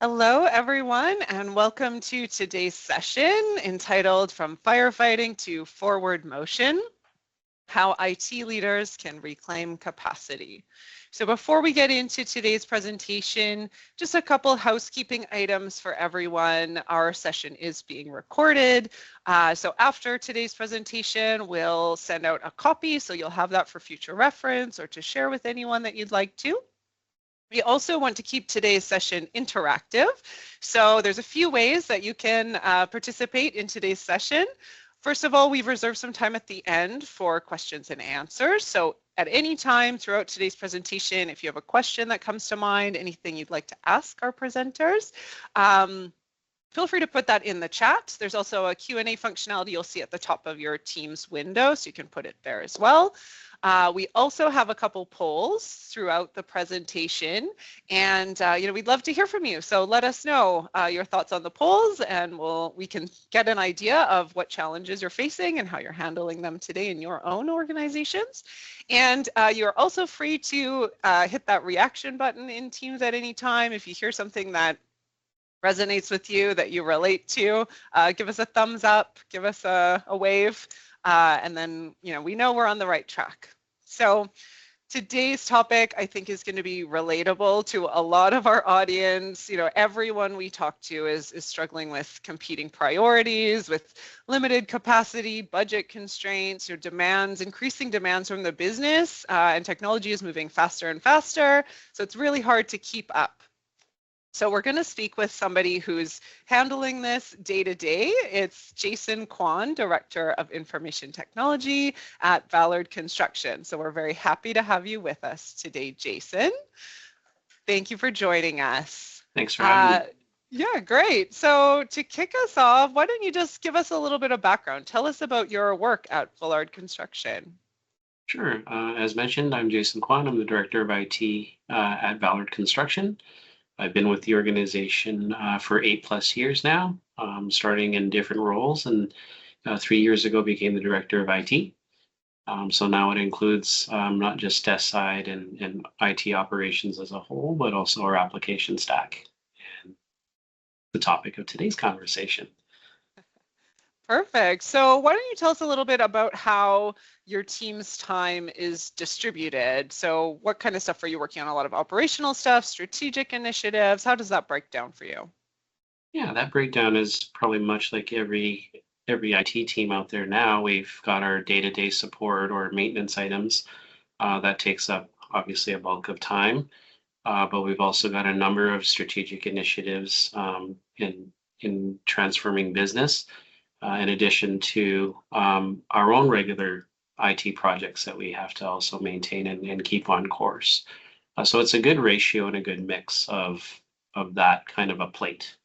Hello, everyone, and welcome to today's session entitled From Firefighting to Forward Motion, How IT Leaders Can Reclaim Capacity. So before we get into today's presentation, just a couple housekeeping items for everyone. Our session is being recorded. So after today's presentation, we'll send out a copy, so you'll have that for future reference or to share with anyone that you'd like to. We also want to keep today's session interactive. So there's a few ways that you can participate in today's session. First of all, we've reserved some time at the end for questions and answers. So at any time throughout today's presentation, if you have a question that comes to mind, anything you'd like to ask our presenters, feel free to put that in the chat. There's also a Q&A functionality you'll see at the top of your Teams window, so you can put it there as well. We also have a couple polls throughout the presentation, and we'd love to hear from you. So let us know your thoughts on the polls, and we can get an idea of what challenges you're facing and how you're handling them today in your own organizations. And you're also free to hit that reaction button in Teams at any time. If you hear something that resonates with you, that you relate to, give us a thumbs up, give us a wave, and then we know we're on the right track. So today's topic, I think, is going to be relatable to a lot of our audience. Everyone we talk to is struggling with competing priorities, with limited capacity, budget constraints, or demands, increasing demands from the business, and technology is moving faster and faster. So it's really hard to keep up. So we're going to speak with somebody who's handling this day to day. It's Jason Kwan, Director of Information Technology at Valard Construction. So we're very happy to have you with us today, Jason. Thank you for joining us. Thanks for having me. Yeah, great. So to kick us off, why don't you just give us a little bit of background? Tell us about your work at Valard Construction. Sure. As mentioned, I'm Jason Kwan. I'm the Director of IT at Valard Construction. I've been with the organization for 8+ years now, starting in different roles, and 3 years ago became the Director of IT. So now it includes not just desk side and IT operations as a whole, but also our application stack, and the topic of today's conversation. Perfect. So why don't you tell us a little bit about how your team's time is distributed? So what kind of stuff are you working on? A lot of operational stuff, strategic initiatives? How does that break down for you? Yeah, that breakdown is probably much like every IT team out there now. We've got our day-to-day support or maintenance items. That takes up obviously a bulk of time, but we've also got a number of strategic initiatives in transforming business. In addition to our own regular IT projects that we have to also maintain and keep on course. So it's a good ratio and a good mix of that kind of a plate.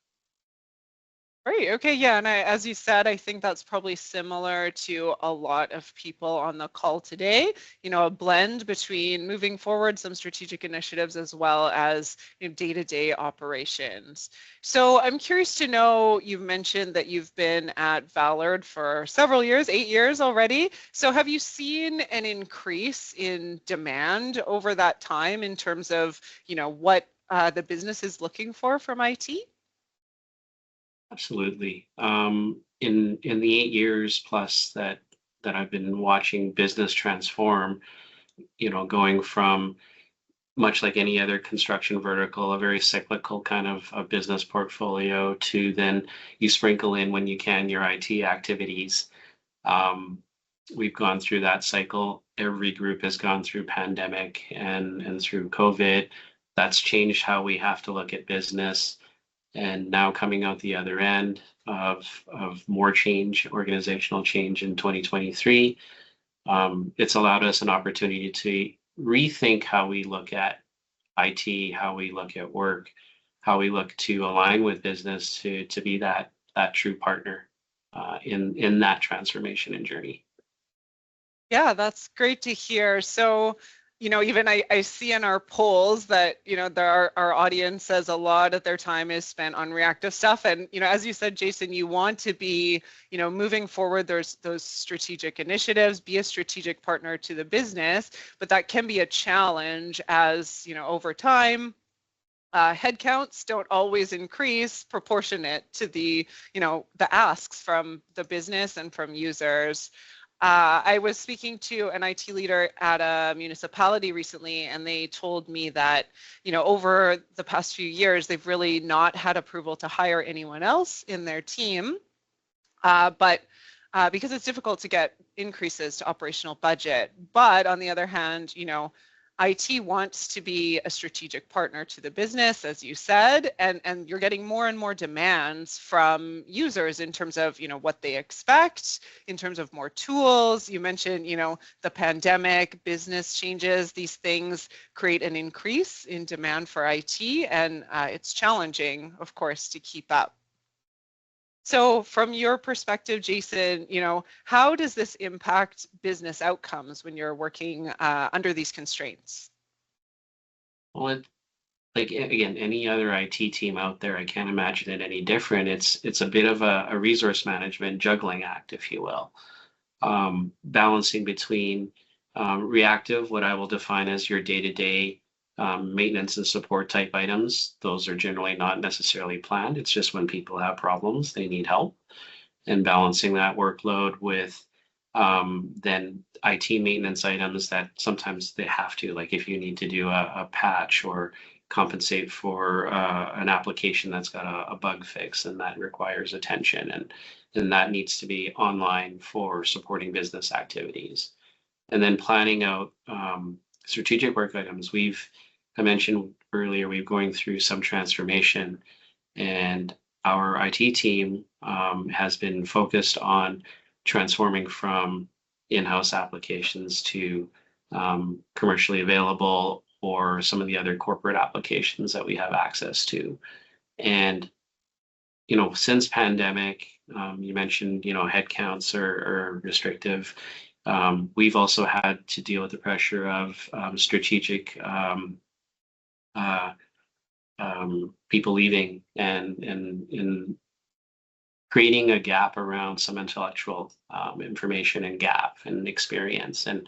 Great. Okay. Yeah. And as you said, I think that's probably similar to a lot of people on the call today, a blend between moving forward some strategic initiatives as well as day-to-day operations. So I'm curious to know, you've mentioned that you've been at Valard for several years, 8 years already. So have you seen an increase in demand over that time in terms of, what the business is looking for from IT? Absolutely. In the 8 years plus that I've been watching business transform, going from much like any other construction vertical, a very cyclical kind of a business portfolio, to then you sprinkle in when you can your IT activities. We've gone through that cycle. Every group has gone through pandemic and through COVID. That's changed how we have to look at business. And now coming out the other end of more change, organizational change in 2023, it's allowed us an opportunity to rethink how we look at IT, how we look at work, how we look to align with business to be that true partner in that transformation and journey. Yeah, that's great to hear. So, even I see in our polls that, our audience says a lot of their time is spent on reactive stuff. And, as you said, Jason, you want to be, moving forward, there's those strategic initiatives, be a strategic partner to the business, but that can be a challenge as, over time, headcounts don't always increase proportionate to the, the asks from the business and from users. I was speaking to an IT leader at a municipality recently, and they told me that, over the past few years, they've really not had approval to hire anyone else in their team. But because it's difficult to get increases to operational budget. But on the other hand, IT wants to be a strategic partner to the business, as you said, and you're getting more and more demands from users in terms of, what they expect, in terms of more tools. You mentioned, the pandemic, business changes, these things create an increase in demand for IT, and it's challenging, of course, to keep up. So from your perspective, Jason, how does this impact business outcomes when you're working under these constraints? Well, like again, any other IT team out there, I can't imagine it any different. It's a bit of a resource management juggling act, if you will, balancing between reactive, what I will define as your day-to-day maintenance and support type items. Those are generally not necessarily planned. It's just when people have problems, they need help, and balancing that workload with then IT maintenance items that sometimes they have to, like if you need to do a patch or compensate for an application that's got a bug fix and that requires attention, and that needs to be online for supporting business activities. And then planning out strategic work items. I mentioned earlier, we're going through some transformation, and our IT team has been focused on transforming from in-house applications to commercially available or some of the other corporate applications that we have access to. And, since pandemic, you mentioned, headcounts are restrictive. We've also had to deal with the pressure of strategic people leaving and creating a gap around some intellectual information and gap and experience, and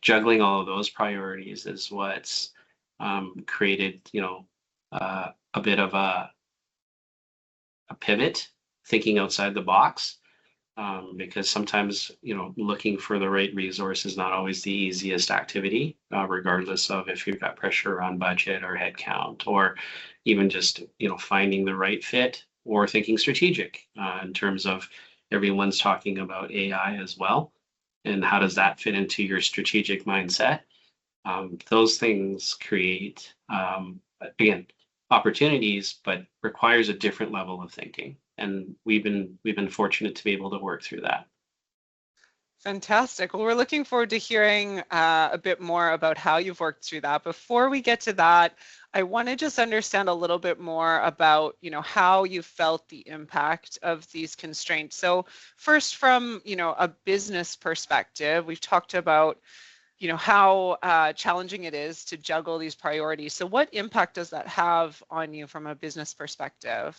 juggling all of those priorities is what's created, a bit of a pivot, thinking outside the box. Because sometimes, looking for the right resource is not always the easiest activity, regardless of if you've got pressure on budget or headcount, or even just, finding the right fit, or thinking strategic in terms of everyone's talking about AI as well. And how does that fit into your strategic mindset? Those things create, again, opportunities, but requires a different level of thinking. And we've been fortunate to be able to work through that. Fantastic. Well, we're looking forward to hearing a bit more about how you've worked through that. Before we get to that, I want to just understand a little bit more about, how you felt the impact of these constraints. So first, from, a business perspective, we've talked about, how challenging it is to juggle these priorities. So what impact does that have on you from a business perspective?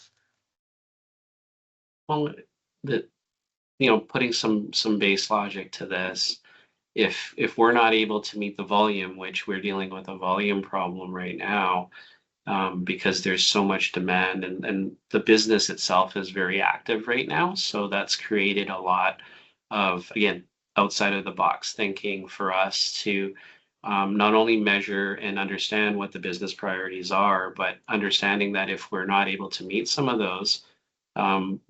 Well, putting some base logic to this, if we're not able to meet the volume, which we're dealing with a volume problem right now, because there's so much demand, and the business itself is very active right now. So that's created a lot of, again, outside of the box thinking for us to not only measure and understand what the business priorities are, but understanding that if we're not able to meet some of those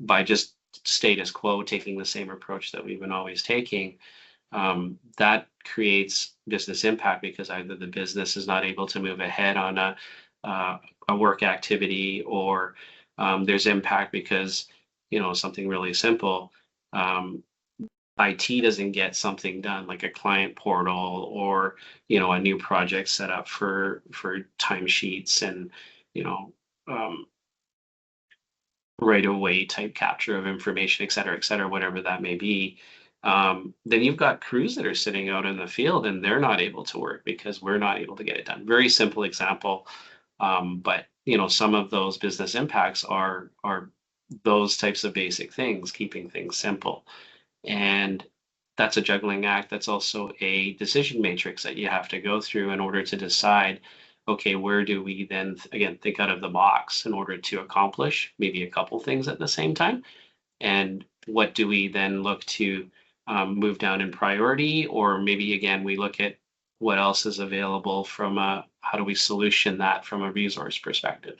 by just status quo, taking the same approach that we've been always taking, that creates business impact, because either the business is not able to move ahead on a work activity, or there's impact because, something really simple, IT doesn't get something done, like a client portal, or, a new project set up for timesheets and, right away type capture of information, et cetera, whatever that may be. Then you've got crews that are sitting out in the field and they're not able to work because we're not able to get it done. Very simple example. But some of those business impacts are those types of basic things, keeping things simple. And that's a juggling act. That's also a decision matrix that you have to go through in order to decide okay, where do we then again think out of the box in order to accomplish maybe a couple things at the same time? And what do we then look to move down in priority? Or maybe again, we look at what else is available from a, how do we solution that from a resource perspective?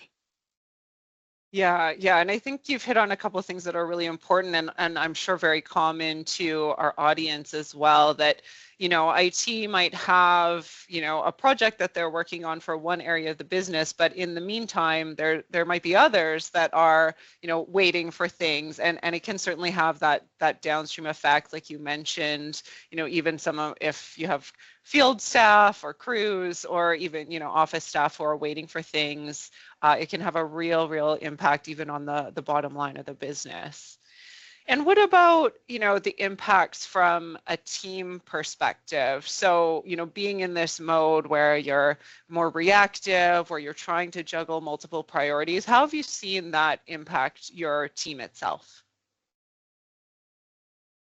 Yeah, and I think you've hit on a couple of things that are really important and I'm sure very common to our audience as well, that, IT might have, a project that they're working on for one area of the business, but in the meantime, there might be others that are, waiting for things, and it can certainly have that downstream effect, like you mentioned, even if you have field staff or crews or even, office staff who are waiting for things, it can have a real impact even on the bottom line of the business. And what about, the impacts from a team perspective? So, being in this mode where you're more reactive, where you're trying to juggle multiple priorities, how have you seen that impact your team itself?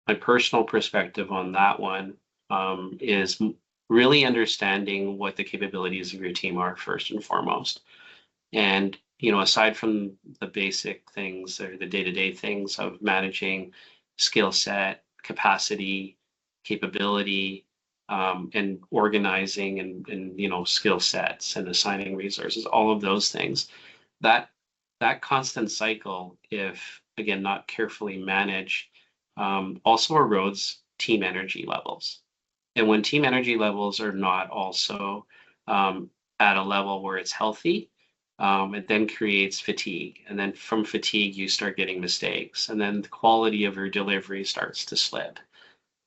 My personal perspective on that one is really understanding what the capabilities of your team are first and foremost. And, aside from the basic things or the day-to-day things of managing skill set, capacity, capability, and organizing and skill sets and assigning resources, all of those things, that that constant cycle, if again not carefully managed, also erodes team energy levels. And when team energy levels are not also at a level where it's healthy, it then creates fatigue. And then from fatigue, you start getting mistakes. And then the quality of your delivery starts to slip.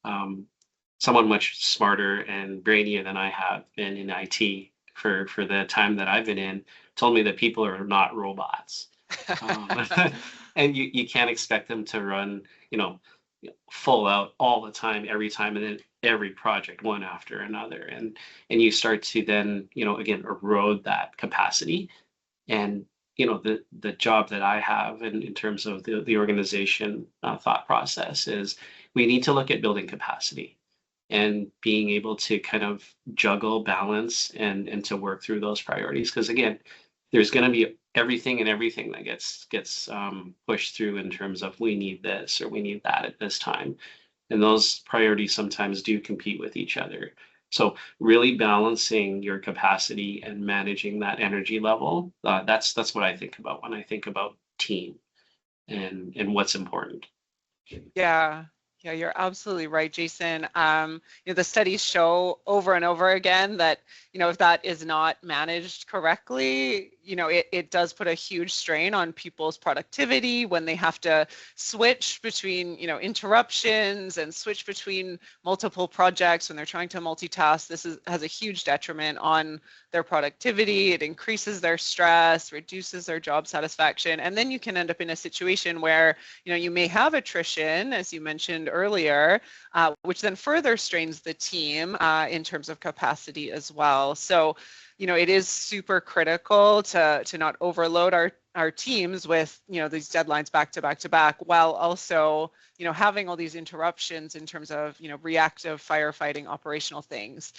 Um, Someone much smarter and brainier than I have been in IT for the time that I've been in told me that people are not robots. Um, and you can't expect them to run, full out all the time, every time, and then every project one after another. And you start to then, again, erode that capacity. And, the job that I have in terms of the organization thought process is we need to look at building capacity and being able to kind of juggle balance and to work through those priorities. Because again, there's going to be everything that gets pushed through in terms of we need this or we need that at this time, and those priorities sometimes do compete with each other. So really balancing your capacity and managing that energy level, that's what I think about when I think about team and what's important. Yeah, yeah, you're absolutely right, Jason. The studies show over and over again that, if that is not managed correctly, it does put a huge strain on people's productivity when they have to switch between, interruptions and switch between multiple projects when they're trying to multitask. Has a huge detriment on their productivity. It increases their stress, reduces their job satisfaction, and then you can end up in a situation where, you may have attrition, as you mentioned earlier, which then further strains the team in terms of capacity as well. So, it is super critical to not overload our teams with, these deadlines back to back to back, while also, having all these interruptions in terms of, reactive firefighting operational things.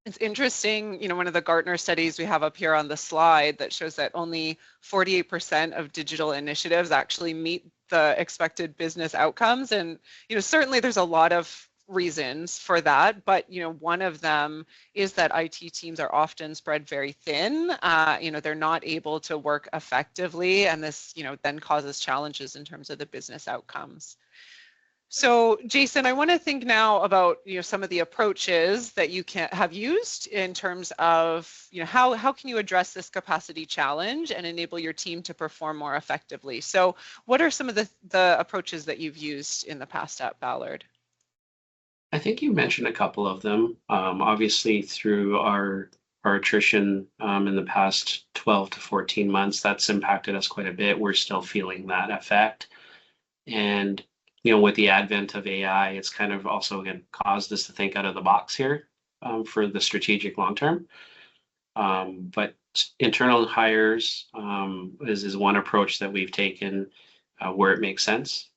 It's interesting, one of the Gartner studies we have up here on the slide that shows that only 48% of digital initiatives actually meet the expected business outcomes. And, certainly there's a lot of reasons for that, but, one of them is that IT teams are often spread very thin. They're not able to work effectively, and this, then causes challenges in terms of the business outcomes. So, Jason, I want to think now about, some of the approaches that you have used in terms of, how can you address this capacity challenge and enable your team to perform more effectively? So, what are some of the approaches that you've used in the past at Valard? I think you mentioned a couple of them. Obviously, through our attrition in the past 12 to 14 months, that's impacted us quite a bit. We're still feeling that effect. And, with the advent of AI, it's kind of also again caused us to think out of the box here for the strategic long term. But internal hires is one approach that we've taken where it makes sense.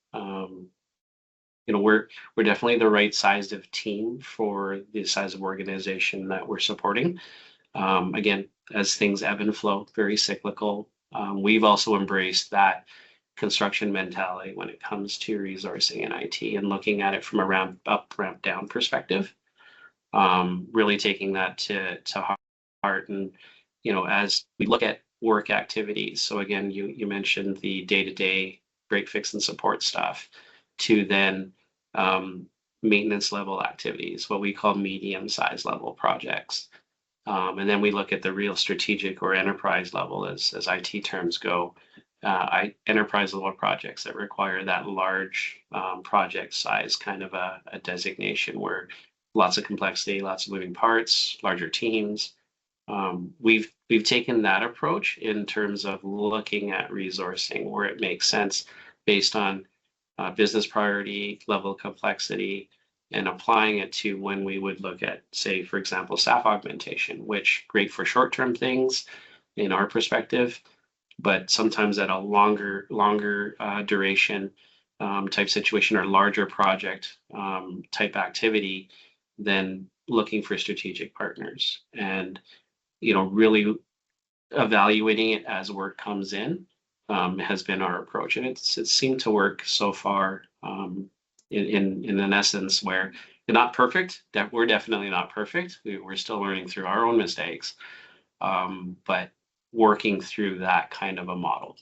We're definitely the right size of team for the size of organization that we're supporting. Again, as things ebb and flow, very cyclical. We've also embraced that construction mentality when it comes to resourcing in IT and looking at it from a ramp up, ramp down perspective. Really taking that to heart. And, as we look at work activities, so again, you mentioned the day-to-day break, fix, and support stuff, to then maintenance level activities, what we call medium size level projects. And then we look at the real strategic or enterprise level, as IT terms go, enterprise level projects that require that large project size kind of a designation, where lots of complexity, lots of moving parts, larger teams. We've taken that approach in terms of looking at resourcing where it makes sense based on business priority, level of complexity, and applying it to when we would look at, say, for example, staff augmentation, which great for short-term things in our perspective, but sometimes at a longer duration type situation or larger project type activity, then looking for strategic partners and, really evaluating it as work comes in has been our approach. And it's seemed to work so far in an essence where they're not perfect. We're definitely not perfect. We're still learning through our own mistakes, but working through that kind of a model.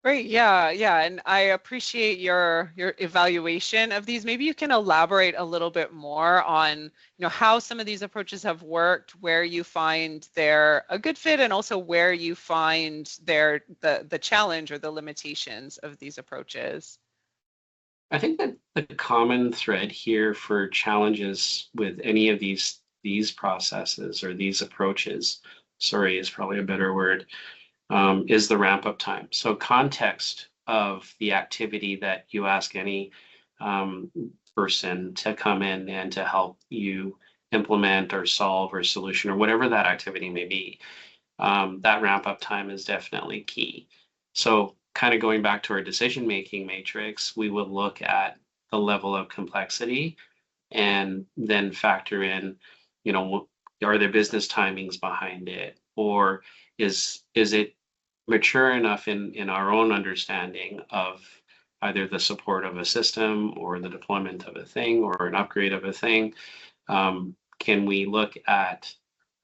Great. Yeah. And I appreciate your evaluation of these. Maybe you can elaborate a little bit more on, how some of these approaches have worked, where you find they're a good fit, and also where you find they're the challenge or the limitations of these approaches. I think that the common thread here for challenges with any of these processes or these approaches, sorry, is probably a better word, is the ramp up time. So context of the activity that you ask any person to come in and to help you implement or solve or solution or whatever that activity may be. That ramp up time is definitely key. So kind of going back to our decision making matrix, we would look at the level of complexity and then factor in, are there business timings behind it, or is it mature enough in our own understanding of either the support of a system or the deployment of a thing or an upgrade of a thing? Can we look at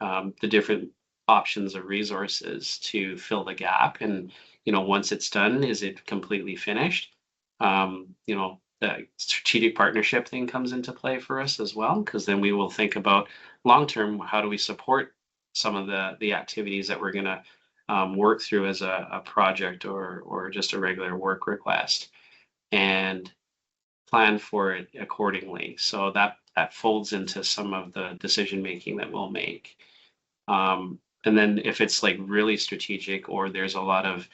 the different options of resources to fill the gap? And, once it's done, is it completely finished? The strategic partnership thing comes into play for us as well, because then we will think about long-term, how do we support some of the activities that we're going to work through as a project or just a regular work request, and plan for it accordingly. So that folds into some of the decision making that we'll make. And then if it's like really strategic, or there's a lot of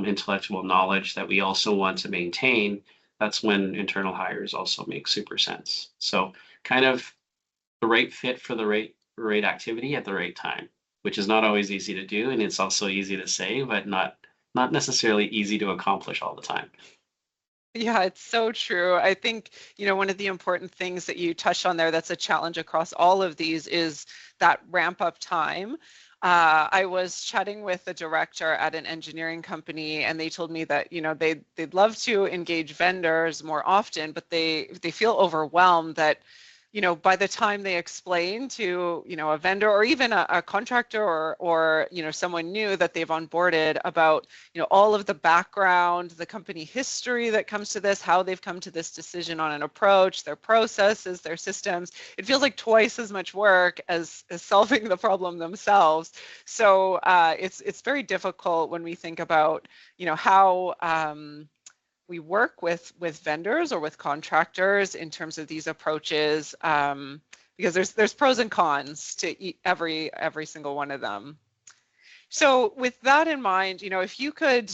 intellectual knowledge that we also want to maintain, that's when internal hires also make super sense. So kind of the right fit for the right activity at the right time, which is not always easy to do, and it's also easy to say, but not necessarily easy to accomplish all the time. Yeah, it's so true. I think, one of the important things that you touched on there that's a challenge across all of these is that ramp up time. I was chatting with the director at an engineering company, and they told me that, they'd love to engage vendors more often, but they feel overwhelmed that, by the time they explain to, a vendor or even a contractor or someone new that they've onboarded about, all of the background, the company history that comes to this, how they've come to this decision on an approach, their processes, their systems, it feels like twice as much work as solving the problem themselves. So it's very difficult when we think about, how we work with vendors or with contractors in terms of these approaches, because there's pros and cons to every single one of them. So with that in mind, if you could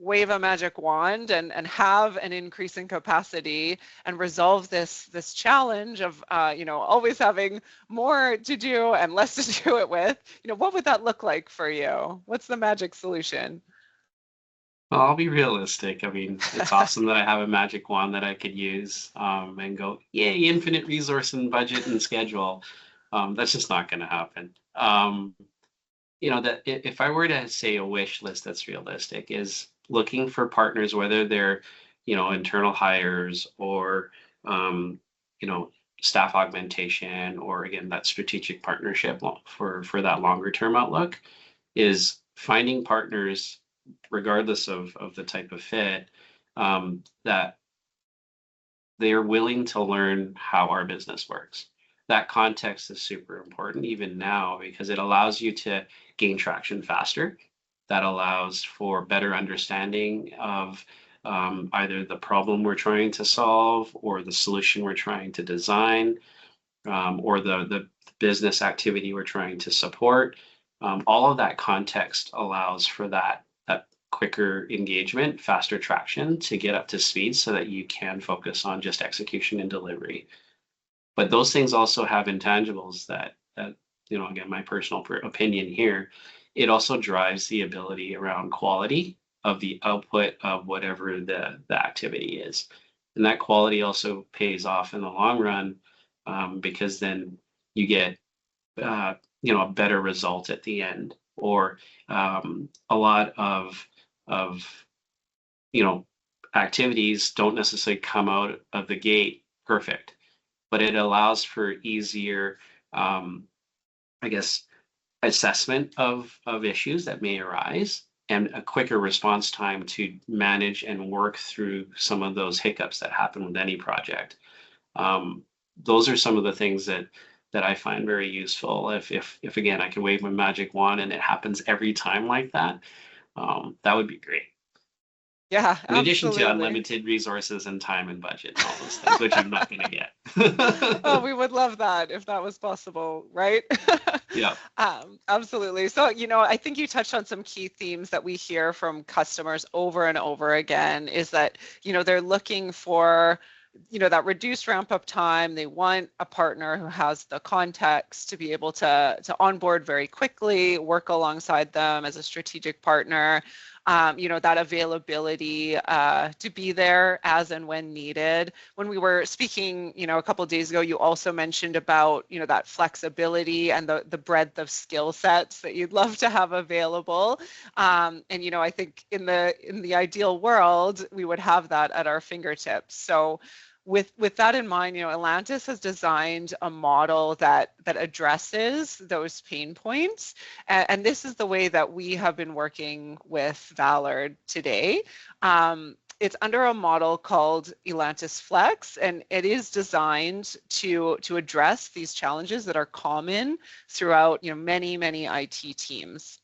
wave a magic wand and have an increase in capacity and resolve this challenge of always having more to do and less to do it with, what would that look like for you? What's the magic solution? Well, I'll be realistic. I mean, it's awesome that I have a magic wand that I could use and go, yay, infinite resource and budget and schedule. That's just not going to happen. That if I were to say a wish list that's realistic is looking for partners, whether they're, internal hires or, you know, staff augmentation, or again, that strategic partnership for that longer term outlook, is finding partners, regardless of the type of fit, that they are willing to learn how our business works. That context is super important even now because it allows you to gain traction faster. That allows for better understanding of either the problem we're trying to solve or the solution we're trying to design, or the business activity we're trying to support. All of that context allows for that quicker engagement, faster traction to get up to speed so that you can focus on just execution and delivery. But those things also have intangibles that again, my personal opinion here, it also drives the ability around quality of the output of whatever the activity is. And that quality also pays off in the long run, because then you get a better result at the end, or a lot of activities don't necessarily come out of the gate perfect, but it allows for easier, I guess, assessment of issues that may arise and a quicker response time to manage and work through some of those hiccups that happen with any project. Those are some of the things that I find very useful. If again, I can wave my magic wand and it happens every time like that, that would be great. Yeah, In addition to absolutely. unlimited resources and time and budget and all those things, which I'm not going to get. Oh, we would love that if that was possible, right? Yeah. Absolutely. So, I think you touched on some key themes that we hear from customers over and over again is that, they're looking for, that reduced ramp up time. They want a partner who has the context to be able to onboard very quickly, work alongside them as a strategic partner. That availability to be there as and when needed. When we were speaking, a couple of days ago, you also mentioned about, that flexibility and the breadth of skill sets that you'd love to have available. And, I think in the ideal world, we would have that at our fingertips. So with that in mind, Elantis has designed a model that addresses those pain points, and this is the way that we have been working with Valard today. It's under a model called Elantis Flex, and it is designed to address these challenges that are common throughout many IT teams.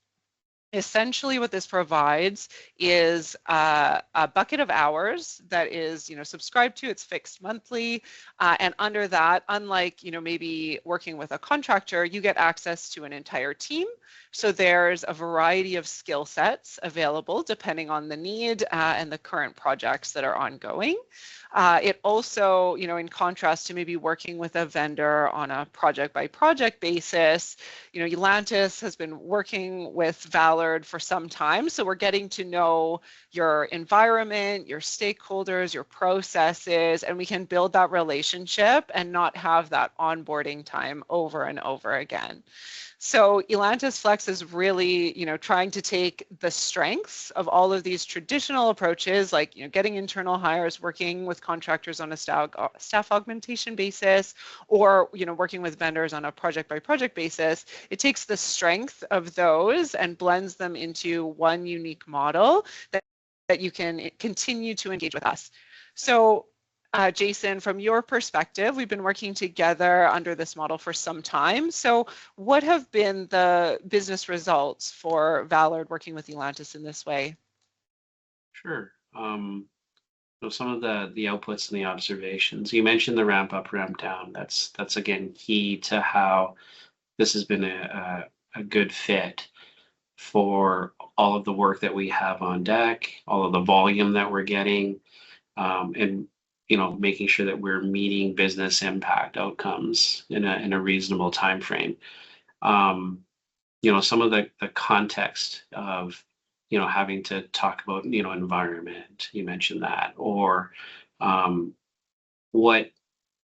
Essentially, what this provides is a bucket of hours that is, subscribed to. It's fixed monthly, and under that, unlike, maybe working with a contractor, you get access to an entire team. So there's a variety of skill sets available depending on the need and the current projects that are ongoing. It also, in contrast to maybe working with a vendor on a project-by-project basis, Elantis has been working with Valard for some time, so we're getting to know your environment, your stakeholders, your processes, and we can build that relationship and not have that onboarding time over and over again. So Elantis Flex is really, trying to take the strengths of all of these traditional approaches, like, getting internal hires, working with contractors on a staff augmentation basis, or, working with vendors on a project-by-project basis. It takes the strength of those and blends them into one unique model that you can continue to engage with us. So Jason, from your perspective, we've been working together under this model for some time. So what have been the business results for Valard working with Elantis in this way? Sure. So some of the outputs and the observations. You mentioned the ramp up, ramp down. That's again key to how this has been a good fit for all of the work that we have on deck, all of the volume that we're getting, and making sure that we're meeting business impact outcomes in a reasonable time frame. Some of the context of having to talk about environment. You mentioned that, or what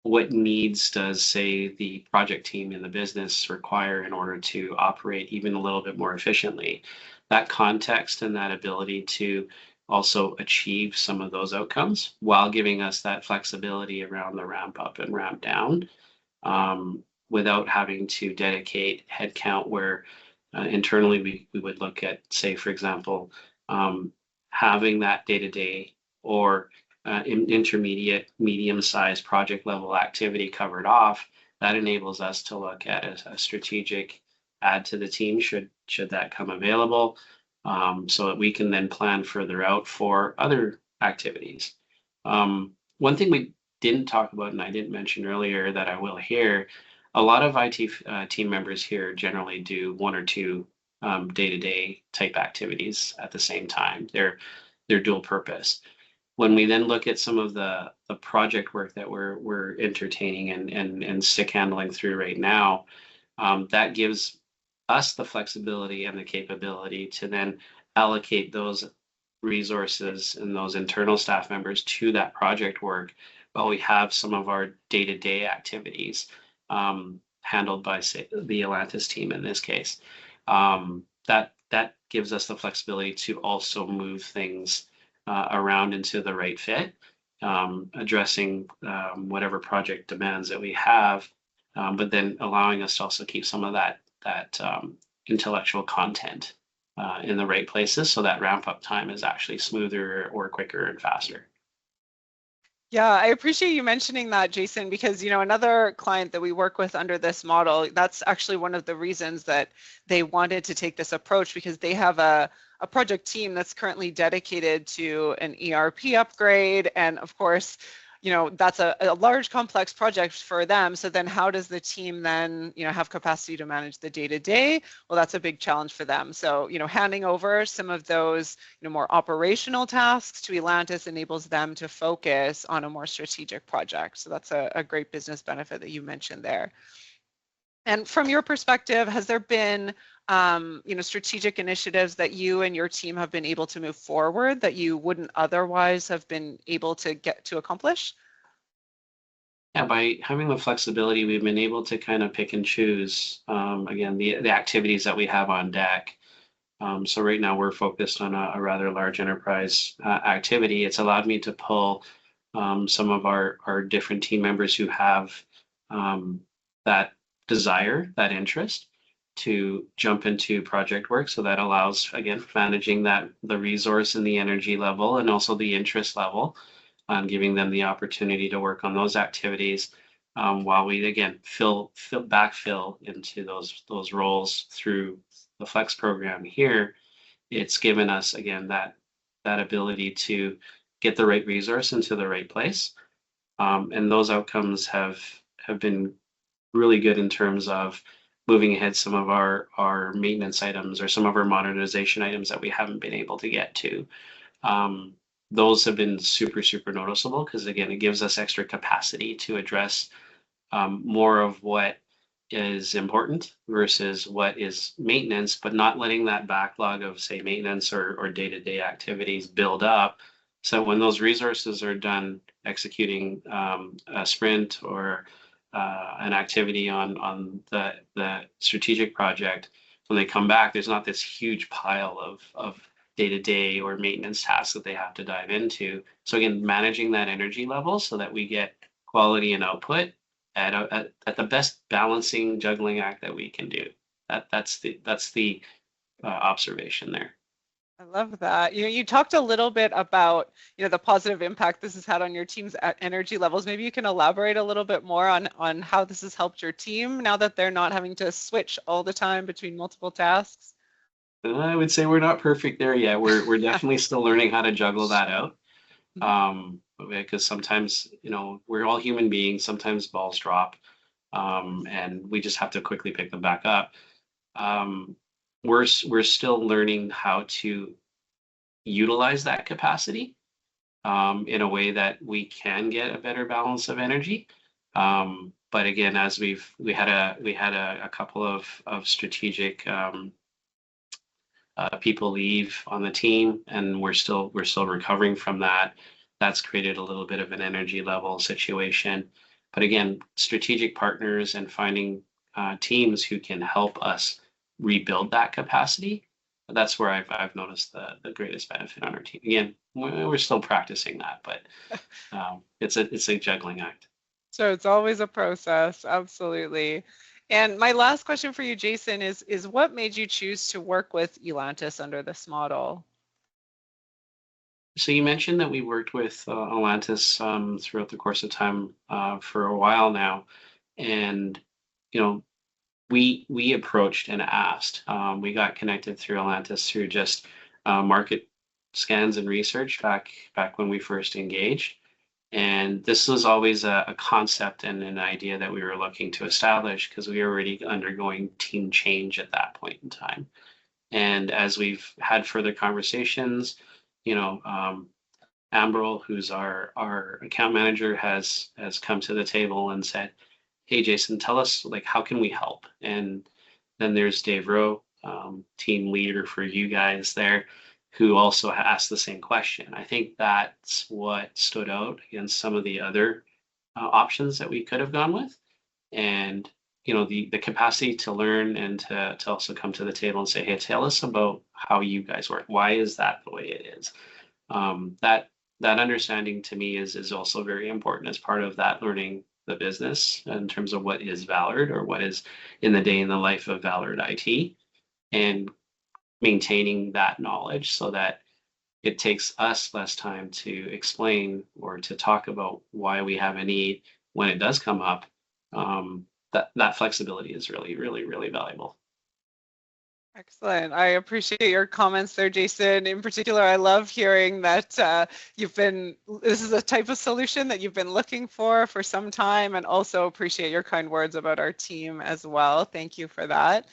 what needs does, say, the project team in the business require in order to operate even a little bit more efficiently. That context and that ability to also achieve some of those outcomes while giving us that flexibility around the ramp up and ramp down, without having to dedicate headcount where internally we would look at, say, for example, having that day-to-day or intermediate, medium-sized project level activity covered off. That enables us to look at a strategic add to the team should that come available, so that we can then plan further out for other activities. One thing we didn't talk about, and I didn't mention earlier that I will here, a lot of IT team members here generally do one or two day-to-day type activities at the same time. They're dual purpose. When we then look at some of the project work that we're entertaining and stick handling through right now, that gives us the flexibility and the capability to then allocate those resources and those internal staff members to that project work while we have some of our day-to-day activities handled by, say, the Elantis team in this case. That gives us the flexibility to also move things around into the right fit, addressing whatever project demands that we have, but then allowing us to also keep some of that intellectual content in the right places, so that ramp up time is actually smoother or quicker and faster. Yeah, I appreciate you mentioning that, Jason, because, another client that we work with under this model, that's actually one of the reasons that they wanted to take this approach, because they have a project team that's currently dedicated to an ERP upgrade. And of course, that's a large complex project for them. So then how does the team then, have capacity to manage the day-to-day? Well, that's a big challenge for them. So, handing over some of those, more operational tasks to Elantis enables them to focus on a more strategic project. So that's a great business benefit that you mentioned there. And from your perspective, has there been strategic initiatives that you and your team have been able to move forward that you wouldn't otherwise have been able to get to accomplish? Yeah, by having the flexibility, we've been able to kind of pick and choose, again, the activities that we have on deck. So right now we're focused on a rather large enterprise activity. It's allowed me to pull some of our different team members who have that desire, that interest to jump into project work. So that allows, again, managing the resource and the energy level and also the interest level, giving them the opportunity to work on those activities, while we, again, backfill into those roles through the Flex program here. It's given us, again, that ability to get the right resource into the right place. And those outcomes have been really good in terms of moving ahead some of our maintenance items or some of our modernization items that we haven't been able to get to. Those have been super, super noticeable because, again, it gives us extra capacity to address more of what is important versus what is maintenance, but not letting that backlog of, say, maintenance or day-to-day activities build up. So when those resources are done executing a sprint or an activity on the strategic project, when they come back, there's not this huge pile of day-to-day or maintenance tasks that they have to dive into. So again, managing that energy level so that we get quality and output at the best balancing juggling act that we can do. That's the observation there. I love that. You talked a little bit about, the positive impact this has had on your team's energy levels. Maybe you can elaborate a little bit more on how this has helped your team now that they're not having to switch all the time between multiple tasks. I would say we're not perfect there yet. We're definitely still learning how to juggle that out. Because sometimes, we're all human beings. Sometimes balls drop, and we just have to quickly pick them back up. We're still learning how to utilize that capacity in a way that we can get a better balance of energy. But again, as we had a couple of strategic people leave on the team, and we're still recovering from that. That's created a little bit of an energy level situation. But again, strategic partners and finding teams who can help us rebuild that capacity. That's where I've noticed the greatest benefit on our team. Again, we're still practicing that, but it's a juggling act. So it's always a process, absolutely. And my last question for you, Jason, is what made you choose to work with Elantis under this model? So you mentioned that we worked with Elantis throughout the course of time for a while now, and you know we approached and asked. We got connected through Elantis through just market scans and research back when we first engaged. And this was always a concept and an idea that we were looking to establish because we were already undergoing team change at that point in time. And as we've had further conversations, you know, Ambrel, who's our account manager, has come to the table and said, "Hey, Jason, tell us like how can we help?" And then there's Dave Rowe, team leader for you guys there, who also asked the same question. I think that's what stood out against some of the other options that we could have gone with, and the capacity to learn and to also come to the table and say, "Hey, tell us about how you guys work. Why is that the way it is?" That understanding to me is also very important as part of that learning the business in terms of what is Valard or what is in the day in the life of Valard IT, and maintaining that knowledge so that it takes us less time to explain or to talk about why we have a need when it does come up. That flexibility is really, really, really valuable. Excellent. I appreciate your comments there, Jason. In particular, I love hearing that this is a type of solution that you've been looking for some time, and also appreciate your kind words about our team as well. Thank you for that.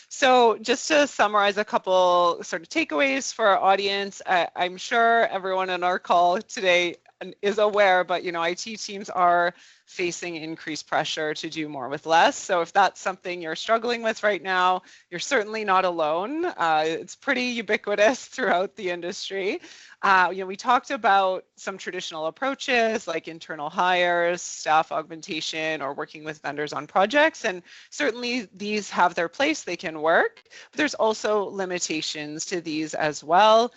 So just to summarize a couple sort of takeaways for our audience, I'm sure everyone in our call today is aware, but IT teams are facing increased pressure to do more with less. So if that's something you're struggling with right now, you're certainly not alone. It's pretty ubiquitous throughout the industry. We talked about some traditional approaches like internal hires, staff augmentation, or working with vendors on projects. And certainly these have their place, they can work, but there's also limitations to these as well.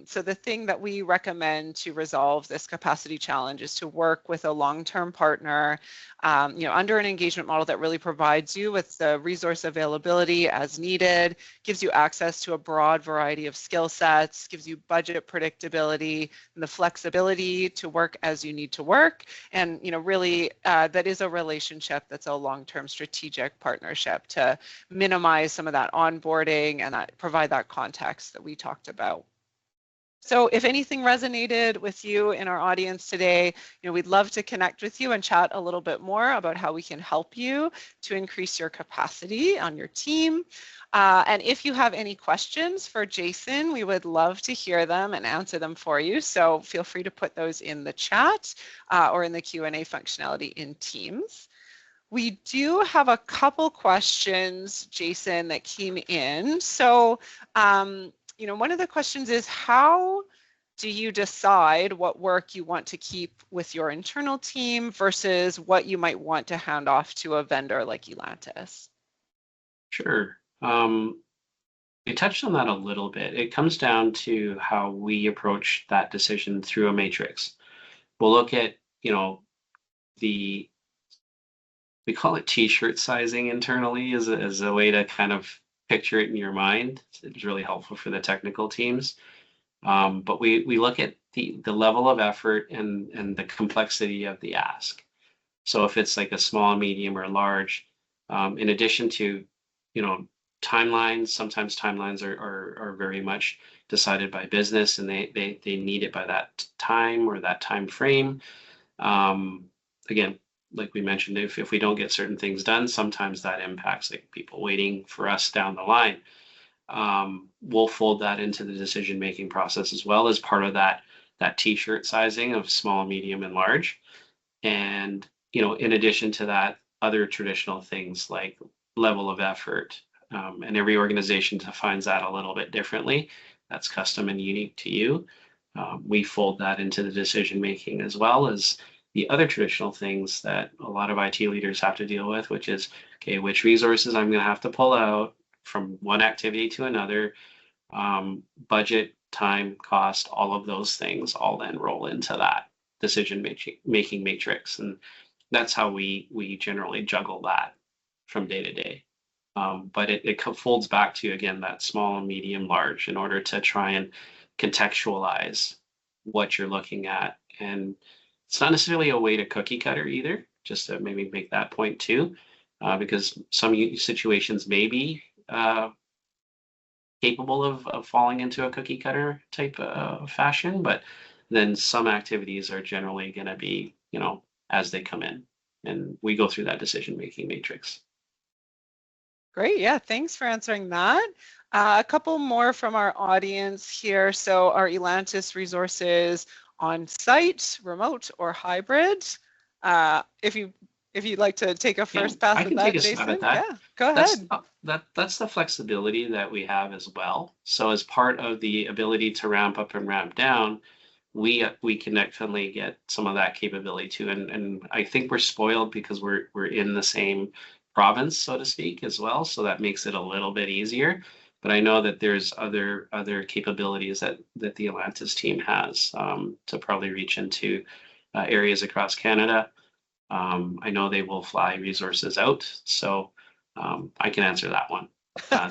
So the thing that we recommend to resolve this capacity challenge is to work with a long-term partner, under an engagement model that really provides you with the resource availability as needed, gives you access to a broad variety of skill sets, gives you budget predictability and the flexibility to work as you need to work. And, really that is a relationship that's a long-term strategic partnership to minimize some of that onboarding and provide that context that we talked about. So if anything resonated with you in our audience today, we'd love to connect with you and chat a little bit more about how we can help you to increase your capacity on your team. And if you have any questions for Jason, we would love to hear them and answer them for you. So feel free to put those in the chat or in the Q&A functionality in Teams. We do have a couple questions, Jason, that came in. So, one of the questions is, how do you decide what work you want to keep with your internal team versus what you might want to hand off to a vendor like Elantis? Sure. We touched on that a little bit. It comes down to how we approach that decision through a matrix. We'll look at, we call it t-shirt sizing internally as a way to kind of picture it in your mind. It's really helpful for the technical teams. But we look at the level of effort and the complexity of the ask. So if it's like a small, medium, or large, in addition to, timelines, sometimes timelines are very much decided by business, and they need it by that time or that time frame. Again, like we mentioned, if we don't get certain things done, sometimes that impacts like people waiting for us down the line. We'll fold that into the decision-making process as well as part of that t-shirt sizing of small, medium, and large. And, in addition to that, other traditional things like level of effort, and every organization defines that a little bit differently. That's custom and unique to you. We fold that into the decision-making as well as the other traditional things that a lot of IT leaders have to deal with, which is, okay, which resources I'm going to have to pull out from one activity to another, budget, time, cost, all of those things all then roll into that decision making matrix. And that's how we generally juggle that from day to day. But it folds back to, again, that small, medium, large in order to try and contextualize what you're looking at. And it's not necessarily a way to cookie cutter either, just to maybe make that point too, because some situations may be capable of falling into a cookie cutter type of fashion, but then some activities are generally going to be, as they come in. And we go through that decision making matrix. Great. Yeah, thanks for answering that. A couple more from our audience here. So are Elantis resources on site, remote, or hybrid? If you'd like to take a first pass I at can that, take a Jason. stab at that. Yeah, go ahead. That's the flexibility that we have as well. So as part of the ability to ramp up and ramp down, we can definitely get some of that capability too. And I think we're spoiled because we're in the same province, so to speak, as well. So that makes it a little bit easier. But I know that there's other capabilities that the Elantis team has to probably reach into areas across Canada. I know they will fly resources out, so I can answer that one.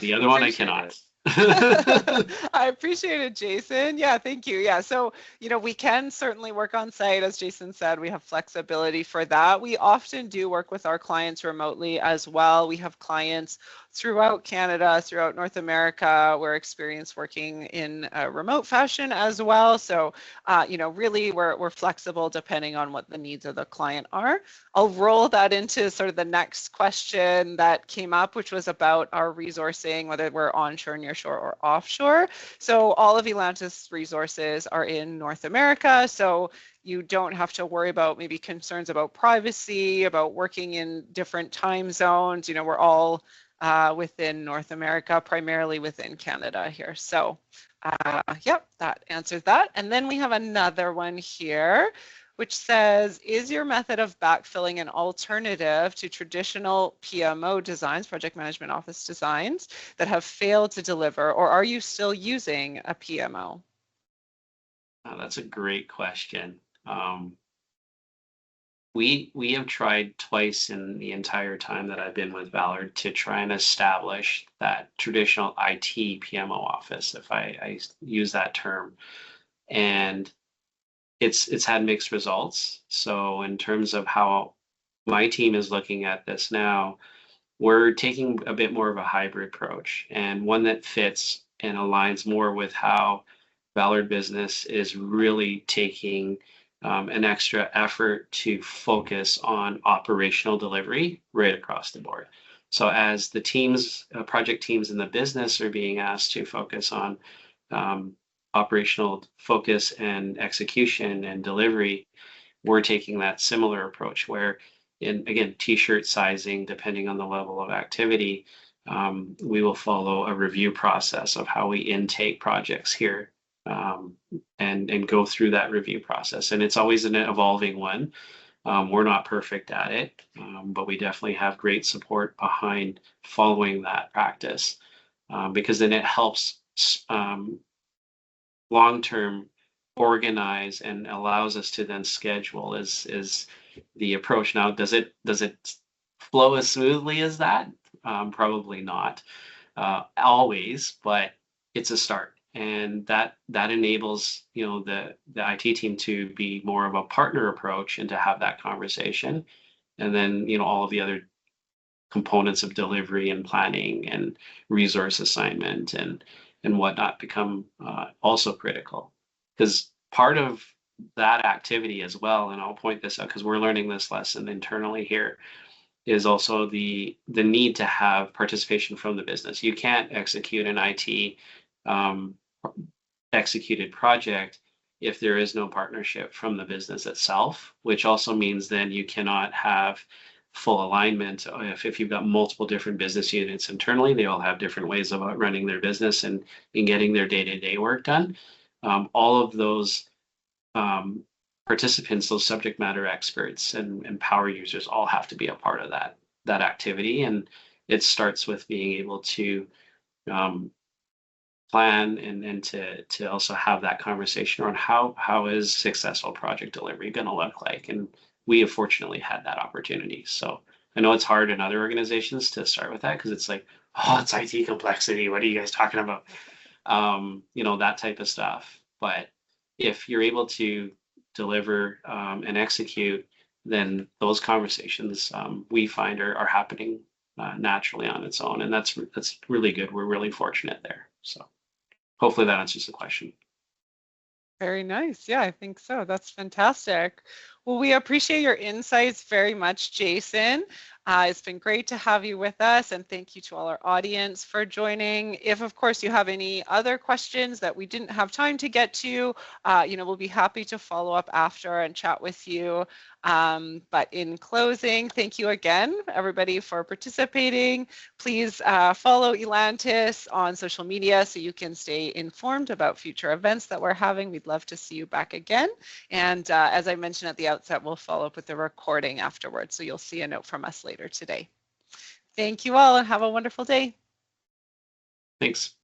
The other one I cannot. I appreciate it, Jason. Yeah, thank you. Yeah, so, we can certainly work on site. As Jason said, we have flexibility for that. We often do work with our clients remotely as well. We have clients throughout Canada, throughout North America. We're experienced working in a remote fashion as well. So, really we're flexible depending on what the needs of the client are. I'll roll that into sort of the next question that came up, which was about our resourcing, whether we're onshore, nearshore, or offshore. So all of Elantis resources are in North America. So you don't have to worry about maybe concerns about privacy, about working in different time zones. We're all within North America, primarily within Canada here. So yep, that answers that. And then we have another one here, which says, is your method of backfilling an alternative to traditional PMO designs, project management office designs, that have failed to deliver, or are you still using a PMO? That's a great question. We have tried twice in the entire time that I've been with Valard to try and establish that traditional IT PMO office, if I use that term. And it's had mixed results. So in terms of how my team is looking at this now, we're taking a bit more of a hybrid approach, and one that fits and aligns more with how Valard Business is really taking an extra effort to focus on operational delivery right across the board. So as the teams, project teams in the business are being asked to focus on operational focus and execution and delivery, we're taking that similar approach where, in again, t-shirt sizing, depending on the level of activity, we will follow a review process of how we intake projects here, and go through that review process. And it's always an evolving one. We're not perfect at it, but we definitely have great support behind following that practice, because then it helps long-term organize and allows us to then schedule is the approach. Now, does it flow as smoothly as that? Probably not always, but it's a start, and that enables the IT team to be more of a partner approach and to have that conversation, and then all of the other components of delivery and planning and resource assignment and whatnot become also critical, because part of that activity as well, and I'll point this out because we're learning this lesson internally here, is also the need to have participation from the business. You can't execute an IT executed project if there is no partnership from the business itself, which also means then you cannot have full alignment. If you've got multiple different business units internally, they all have different ways of running their business and getting their day-to-day work done. All of those participants, those subject matter experts and power users all have to be a part of that activity. And it starts with being able to plan and to also have that conversation around how is successful project delivery going to look like. And we have fortunately had that opportunity. So I know it's hard in other organizations to start with that because it's like, oh, it's IT complexity. What are you guys talking about? That type of stuff. But if you're able to deliver and execute, then those conversations we find are happening naturally on its own, and that's really good. We're really fortunate there. So hopefully that answers the question. Very nice. Yeah, I think so. That's fantastic. Well, we appreciate your insights very much, Jason. It's been great to have you with us, and thank you to all our audience for joining. If, of course, you have any other questions that we didn't have time to get to, we'll be happy to follow up after and chat with you. But in closing, thank you again, everybody, for participating. Please follow Elantis on social media so you can stay informed about future events that we're having. We'd love to see you back again. And as I mentioned at the outset, we'll follow up with the recording afterwards. So you'll see a note from us later today. Thank you all and have a wonderful day. Thanks.